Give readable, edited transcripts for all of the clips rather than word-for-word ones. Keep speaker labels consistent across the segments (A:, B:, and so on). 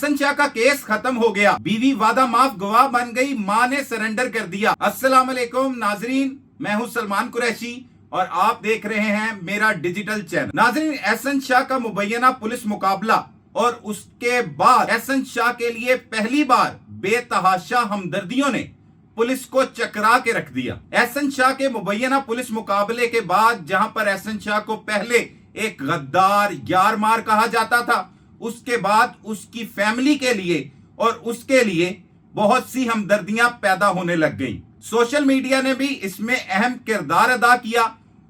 A: एहसन शाह का केस खत्म हो गया, बीवी वादा माफ गवाह बन गई, मां ने सरेंडर कर दिया। अस्सलाम वालेकुम नाजरीन, मैं हूं सलमान कुरैशी और आप देख रहे हैं मेरा डिजिटल चैनल। नाजरीन, एहसन शाह का मुबैना पुलिस मुकाबला और उसके बाद एहसन शाह के लिए पहली बार बेतहाशा हमदर्दियों ने पुलिस को चकरा के रख दिया। एहसन शाह के मुबैना पुलिस मुकाबले के बाद जहां पर एहसन शाह को पहले एक गद्दार यार मार कहा जाता था, उसके बाद उसकी फैमिली के लिए और उसके लिए बहुत सी हमदर्दियां पैदा होने लग गई। सोशल मीडिया ने भी इसमें अहम किरदार अदा किया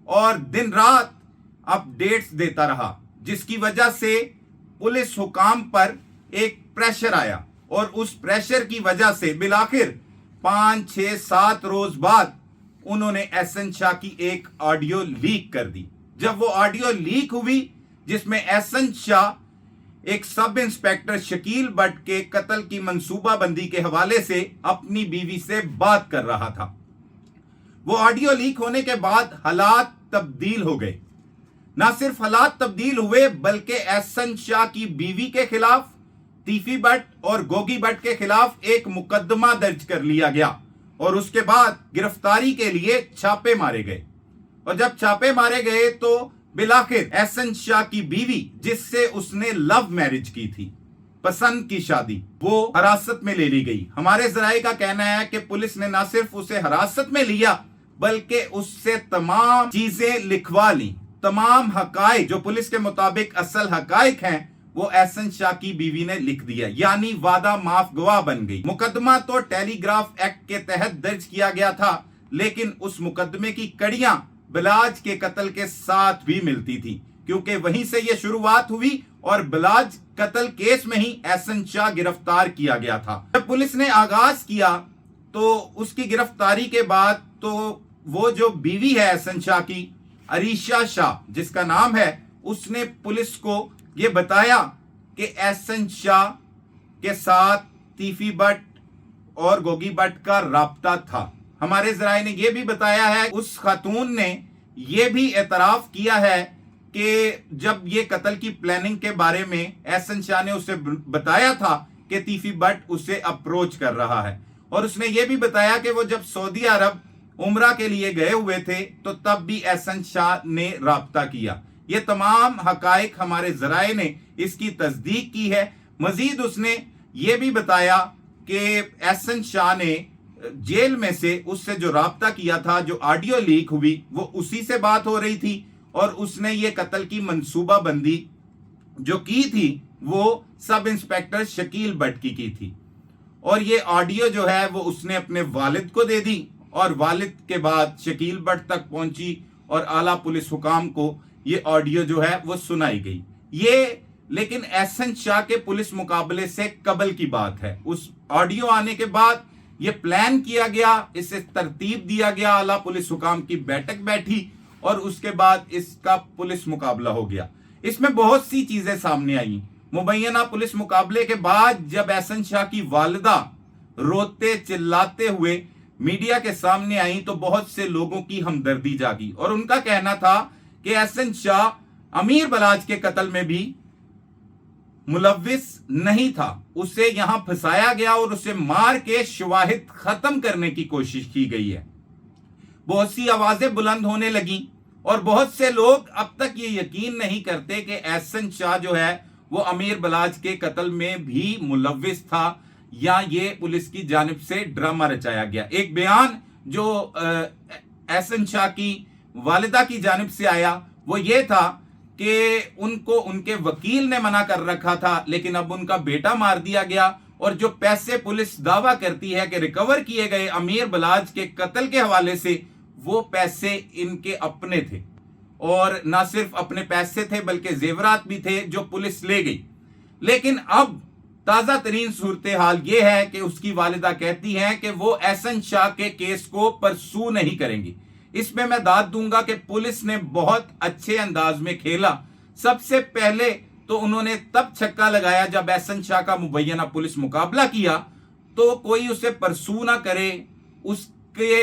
A: और दिन रात अपडेट्स देता रहा, जिसकी वजह से पुलिस हुकाम पर एक प्रेशर आया और उस प्रेशर की वजह से बिलाखिर 5, 6, 7 रोज बाद उन्होंने एहसन शाह की एक ऑडियो लीक कर दी। जब वो ऑडियो लीक हुई जिसमें एहसन शाह एक सब इंस्पेक्टर शकील बट के कत्ल की मंसूबाबंदी के हवाले से अपनी बीवी से बात कर रहा था, वो ऑडियो लीक होने के बाद हालात तब्दील हो गए। ना सिर्फ हालात तब्दील हुए बल्कि एहसन शाह की बीवी के खिलाफ, तीफी बट और गोगी बट के खिलाफ एक मुकदमा दर्ज कर लिया गया और उसके बाद गिरफ्तारी के लिए छापे मारे गए। और जब छापे मारे गए तो बिलाखिर एहसन शाह की बीवी, जिससे उसने लव मैरिज की थी, पसंद की शादी, वो हिरासत में ले ली गई। हमारे जराये का कहना है कि पुलिस ने ना सिर्फ उसे हिरासत में लिया बल्कि उससे तमाम चीजें लिखवा ली। तमाम हकाइक जो पुलिस के मुताबिक असल हकाइक हैं वो एहसन शाह की बीवी ने लिख दिया, यानी वादा माफ गवाह बन गई। मुकदमा तो टेलीग्राफ एक्ट के तहत दर्ज किया गया था, लेकिन उस मुकदमे की कड़ियां बिलाज के कत्ल के साथ भी मिलती थी, क्योंकि वहीं से यह शुरुआत हुई और बिलाज कत्ल केस में ही एहसन शाह गिरफ्तार किया गया था। जब पुलिस ने आगाज किया तो उसकी गिरफ्तारी के बाद तो वो जो बीवी है एहसन शाह की, अरीशा शाह जिसका नाम है, उसने पुलिस को ये बताया कि एहसन शाह के साथ तीफी बट और गोगी बट का राब्ता था। हमारे जराये ने यह भी बताया है, उस खातून ने यह भी एतराफ किया है कि जब ये कत्ल की प्लानिंग के बारे में एहसन शाह ने उसे बताया था कि तीफी बट उसे अप्रोच कर रहा है, और उसने ये भी बताया कि वो जब सऊदी अरब उम्रा के लिए गए हुए थे तो तब भी एहसन शाह ने राब्ता किया। ये तमाम हकाइक हमारे जराये ने इसकी तस्दीक की है। मजीद उसने ये भी बताया कि एहसन शाह ने जेल में से उससे जो राब्ता किया था, जो ऑडियो लीक हुई, वो उसी से बात हो रही थी और उसने ये कत्ल की मंसूबाबंदी जो की थी वो सब इंस्पेक्टर शकील बट की थी। और ये ऑडियो जो है वो उसने अपने वालिद को दे दी और वालिद के बाद शकील बट तक पहुंची और आला पुलिस हुकाम को ये ऑडियो जो है वो सुनाई गई। ये लेकिन एहसन शाह के पुलिस मुकाबले से कबल की बात है। उस ऑडियो आने के बाद ये प्लान किया गया, इसे तरतीब दिया गया, आला पुलिस हुकाम की बैठक बैठी और उसके बाद इसका पुलिस मुकाबला हो गया। इसमें बहुत सी चीजें सामने आई। मुबैना पुलिस मुकाबले के बाद जब एहसन शाह की वालिदा रोते चिल्लाते हुए मीडिया के सामने आई तो बहुत से लोगों की हमदर्दी जागी और उनका कहना था कि एहसन शाह अमीर बलाज के कत्ल में भी मुलव्विस नहीं था, उसे यहां फंसाया गया और उसे मार के शवाहिद खत्म करने की कोशिश की गई है। बहुत सी आवाजें बुलंद होने लगी और बहुत से लोग अब तक ये यकीन नहीं करते कि एहसन शाह जो है वो अमीर बलाज के कत्ल में भी मुलव्विस था या ये पुलिस की जानिब से ड्रामा रचाया गया। एक बयान जो एहसन शाह की वालिदा की जानिब से आया वो ये था कि उनको उनके वकील ने मना कर रखा था, लेकिन अब उनका बेटा मार दिया गया और जो पैसे पुलिस दावा करती है कि रिकवर किए गए अमीर बलाज के कत्ल के हवाले से, वो पैसे इनके अपने थे और ना सिर्फ अपने पैसे थे बल्कि जेवरात भी थे जो पुलिस ले गई। लेकिन अब ताजा तरीन सूरत हाल ये है कि उसकी वालिदा कहती हैं कि वो एहसन शाह के केस को परसू नहीं करेंगी। इसमें मैं दाद दूंगा कि पुलिस ने बहुत अच्छे अंदाज में खेला। सबसे पहले तो उन्होंने तब छक्का लगाया जब एहसन शाह का मुबैना पुलिस मुकाबला किया तो कोई उसे परसू ना करे, उसके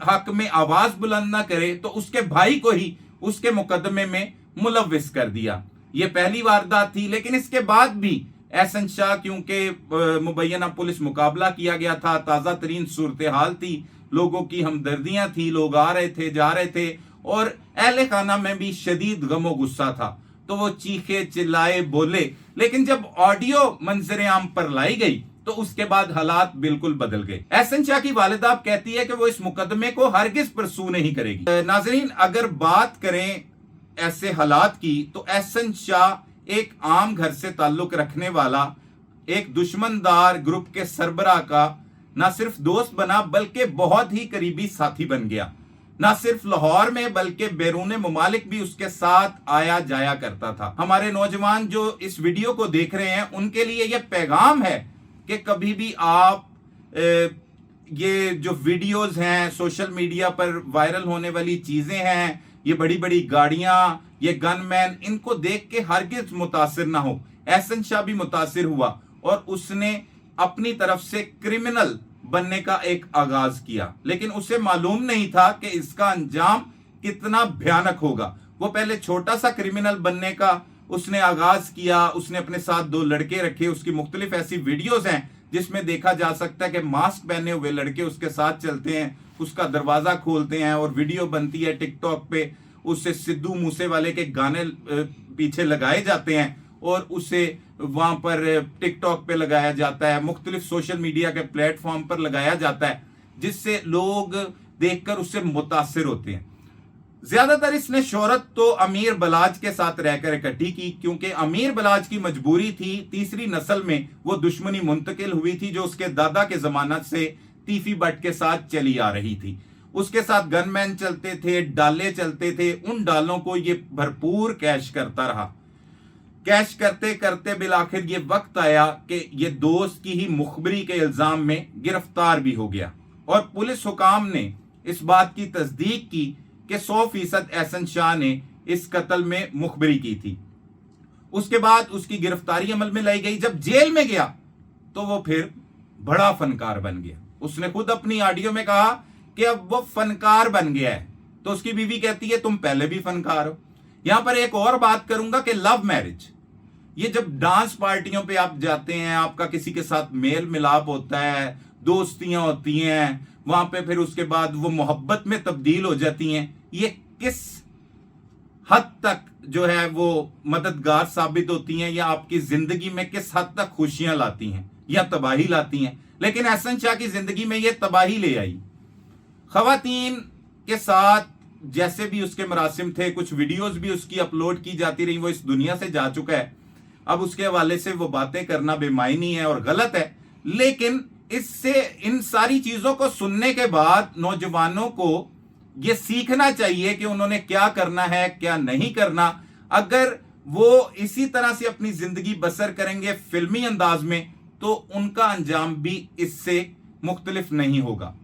A: हक में आवाज बुलंद ना करे, तो उसके भाई को ही उसके मुकदमे में मुलव्विस कर दिया। ये पहली वारदात थी, लेकिन इसके बाद भी एहसन शाह क्योंकि मुबैना पुलिस मुकाबला किया गया था, ताज़ा तरीन सूरत हाल थी, लोगों की हमदर्दियां थी, लोग आ रहे थे जा रहे थे और अहले खाना में भी शदीद गमो गुस्सा था, तो वो चीखे चिल्लाए बोले। लेकिन जब ऑडियो मंजर आम पर लाई गई तो उसके बाद हालात बिल्कुल बदल गए। एहसन शाह की वालिदा कहती है कि वो इस मुकदमे को हरगिज परसू नहीं करेगी। नाजरीन, अगर बात करें ऐसे हालात की तो एहसन शाह एक आम घर से ताल्लुक रखने वाला एक दुश्मनदार ग्रुप के सरबराह का न सिर्फ दोस्त बना बल्कि बहुत ही करीबी साथी बन गया। न सिर्फ लाहौर में बल्कि बैरून मुमालिक भी उसके साथ आया जाया करता था। हमारे नौजवान जो इस वीडियो को देख रहे हैं उनके लिए यह पैगाम है कि कभी भी आप ये जो वीडियोस हैं, सोशल मीडिया पर वायरल होने वाली चीजें हैं, ये बड़ी बड़ी गाड़ियां, ये गनमैन, इनको देख के हरगिज मुतासिर ना हो। एहसन शाह भी मुतासिर हुआ और उसने अपनी तरफ से क्रिमिनल बनने का एक आगाज किया, लेकिन उसे मालूम नहीं था कि इसका अंजाम कितना भयानक होगा। वो पहले छोटा सा क्रिमिनल बनने का उसने आगाज किया, उसने अपने साथ 2 लड़के रखे। उसकी मुख्तलिफ ऐसी वीडियोस हैं जिसमें देखा जा सकता है कि मास्क पहने हुए लड़के उसके साथ चलते हैं, उसका दरवाजा खोलते हैं और वीडियो बनती है टिकटॉक पे। उससे सिद्धू मूसेवाले के गाने पीछे लगाए जाते हैं और उसे वहां पर टिकटॉक पे लगाया जाता है, मुख्तलिफ सोशल मीडिया के प्लेटफॉर्म पर लगाया जाता है, जिससे लोग देखकर उससे मुतासिर होते हैं। ज्यादातर इसने शोहरत तो अमीर बलाज के साथ रहकर इकट्ठी की, क्योंकि अमीर बलाज की मजबूरी थी, तीसरी नस्ल में वो दुश्मनी मुंतकिल हुई थी जो उसके दादा के जमानत से तीफी बट के साथ चली आ रही थी। उसके साथ गनमैन चलते थे, डाले चलते थे, उन डालों को ये भरपूर कैश करता रहा। कैश करते करते बिलाखिर ये वक्त आया कि ये दोस्त की ही मुखबरी के इल्जाम में गिरफ्तार भी हो गया और पुलिस हुकाम ने इस बात की तस्दीक की कि 100% एहसन शाह ने इस कत्ल में मुखबरी की थी। उसके बाद उसकी गिरफ्तारी अमल में लाई गई। जब जेल में गया तो वो फिर बड़ा फनकार बन गया। उसने खुद अपनी ऑडियो में कहा कि अब वो फनकार बन गया है। तो उसकी बीवी कहती है तुम पहले भी फनकार हो। यहां पर एक और बात करूंगा कि लव मैरिज, ये जब डांस पार्टियों पे आप जाते हैं, आपका किसी के साथ मेल मिलाप होता है, दोस्तियां होती हैं, वहां पे फिर उसके बाद वो मोहब्बत में तब्दील हो जाती हैं, ये किस हद तक जो है वो मददगार साबित होती हैं या आपकी जिंदगी में किस हद तक खुशियां लाती हैं या तबाही लाती हैं। लेकिन एहसन शाह की जिंदगी में ये तबाही ले आई। खवातीन के साथ जैसे भी उसके मरासिम थे, कुछ वीडियोस भी उसकी अपलोड की जाती रही, वो इस दुनिया से जा चुका है। अब उसके हवाले से वो बातें करना बेमायनी है और गलत है, लेकिन इससे इन सारी चीजों को सुनने के बाद नौजवानों को ये सीखना चाहिए कि उन्होंने क्या करना है क्या नहीं करना। अगर वो इसी तरह से अपनी जिंदगी बसर करेंगे फिल्मी अंदाज में तो उनका अंजाम भी इससे मुख्तलिफ नहीं होगा।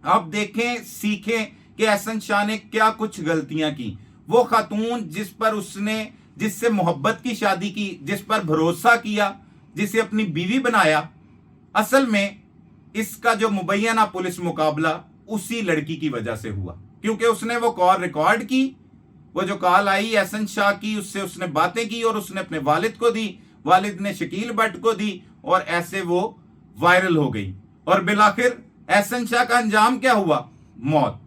A: आप देखें, सीखें कि एहसन शाह ने क्या कुछ गलतियां की। वो खातून जिससे मोहब्बत की शादी की, जिस पर भरोसा किया, जिसे अपनी बीवी बनाया, असल में इसका जो मुबैना पुलिस मुकाबला उसी लड़की की वजह से हुआ, क्योंकि उसने वो कॉल रिकॉर्ड की। वो जो कॉल आई एहसन शाह की, उससे उसने बातें की और उसने अपने वालिद को दी, वालिद ने शकील भट्ट को दी और ऐसे वो वायरल हो गई। और बिलाखिर एहसन शाह का अंजाम क्या हुआ? मौत।